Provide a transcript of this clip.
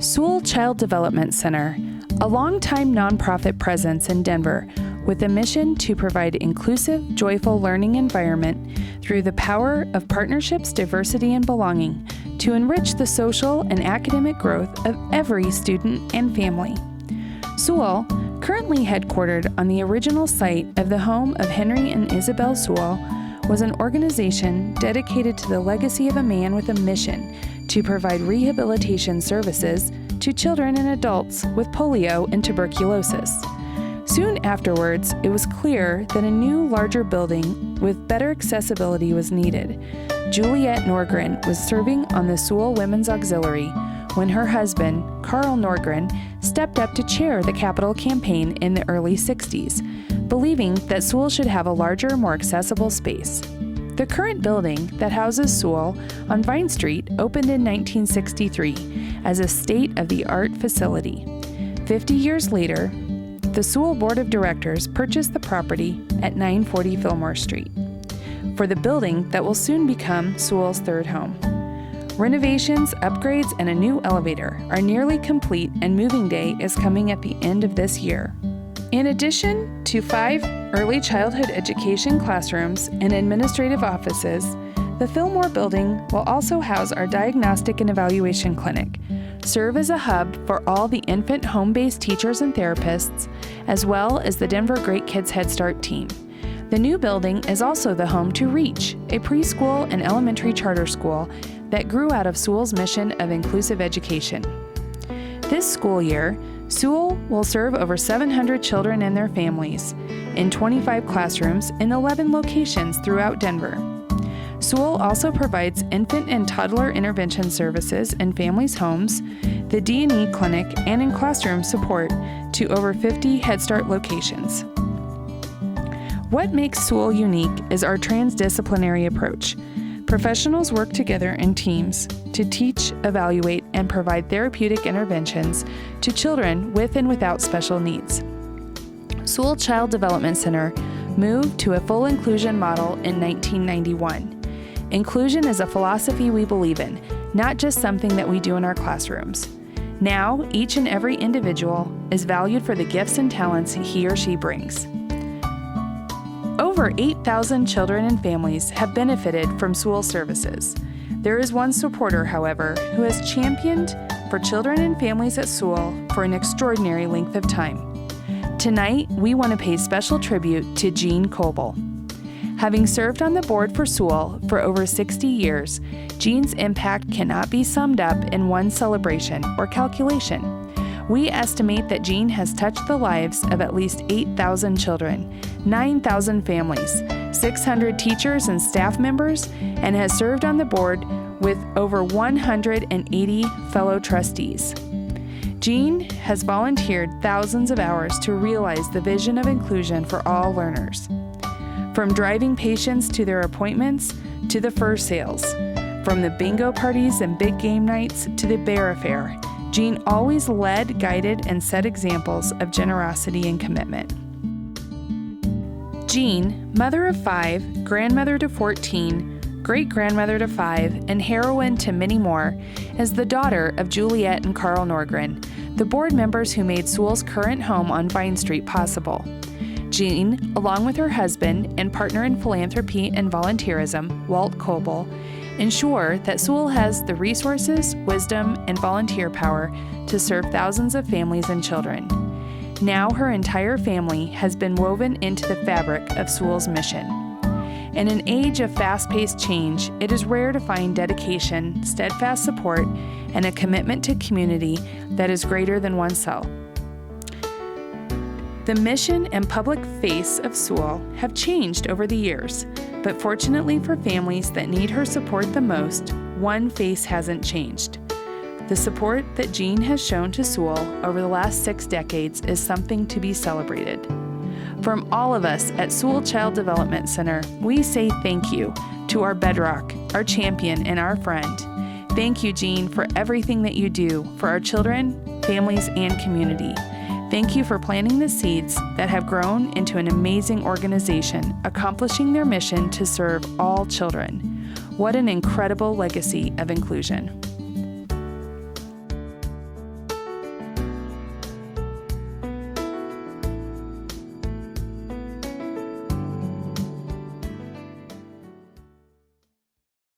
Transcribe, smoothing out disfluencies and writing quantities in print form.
Sewall Child Development Center, a longtime nonprofit presence in Denver with a mission to provide inclusive, joyful learning environment through the power of partnerships, diversity, and belonging to enrich the social and academic growth of every student and family. Sewall, currently headquartered on the original site of the home of Henry and Isabel Sewall, was an organization dedicated to the legacy of a man with a mission to provide rehabilitation services to children and adults with polio and tuberculosis. Soon afterwards, it was clear that a new, larger building with better accessibility was needed. Juliet Norgren was serving on the Sewall Women's Auxiliary when her husband, Carl Norgren, stepped up to chair the capital campaign in the early 60s, believing that Sewall should have a larger, more accessible space. The current building that houses Sewall on Vine Street opened in 1963 as a state-of-the-art facility. 50 years later, the Sewall Board of Directors purchased the property at 940 Fillmore Street for the building that will soon become Sewall's third home. Renovations, upgrades, and a new elevator are nearly complete, and moving day is coming at the end of this year. In addition to 5 early childhood education classrooms and administrative offices, the Fillmore building will also house our diagnostic and evaluation clinic, serve as a hub for all the infant home-based teachers and therapists, as well as the Denver Great Kids Head Start team. The new building is also the home to Reach, a preschool and elementary charter school that grew out of Sewall's mission of inclusive education. This school year, Sewall will serve over 700 children and their families in 25 classrooms in 11 locations throughout Denver. Sewall also provides infant and toddler intervention services in families' homes, the D&E clinic, and in classroom support to over 50 Head Start locations. What makes Sewall unique is our transdisciplinary approach. Professionals work together in teams to teach, evaluate, and provide therapeutic interventions to children with and without special needs. Sewall Child Development Center moved to a full inclusion model in 1991. Inclusion is a philosophy we believe in, not just something that we do in our classrooms. Now, each and every individual is valued for the gifts and talents he or she brings. Over 8,000 children and families have benefited from Sewall services. There is one supporter, however, who has championed for children and families at Sewall for an extraordinary length of time. Tonight, we want to pay special tribute to Jean Koelbel. Having served on the board for Sewall for over 60 years, Jean's impact cannot be summed up in one celebration or calculation. We estimate that Jean has touched the lives of at least 8,000 children, 9,000 families, 600 teachers and staff members, and has served on the board with over 180 fellow trustees. Jean has volunteered thousands of hours to realize the vision of inclusion for all learners. From driving patients to their appointments to the fur sales, from the bingo parties and big game nights to the bear affair, Jean always led, guided, and set examples of generosity and commitment. Jean, mother of 5, grandmother to 14, great-grandmother to 5, and heroine to many more, is the daughter of Juliet and Carl Norgren, the board members who made Sewall's current home on Vine Street possible. Jean, along with her husband and partner in philanthropy and volunteerism, Walt Koelbel, ensure that Sewall has the resources, wisdom, and volunteer power to serve thousands of families and children. Now her entire family has been woven into the fabric of Sewall's mission. In an age of fast-paced change, it is rare to find dedication, steadfast support, and a commitment to community that is greater than oneself. The mission and public face of Sewall have changed over the years, but fortunately for families that need her support the most, one face hasn't changed. The support that Jean has shown to Sewall over the last 6 decades is something to be celebrated. From all of us at Sewall Child Development Center, we say thank you to our bedrock, our champion, and our friend. Thank you, Jean, for everything that you do for our children, families, and community. Thank you for planting the seeds that have grown into an amazing organization, accomplishing their mission to serve all children. What an incredible legacy of inclusion.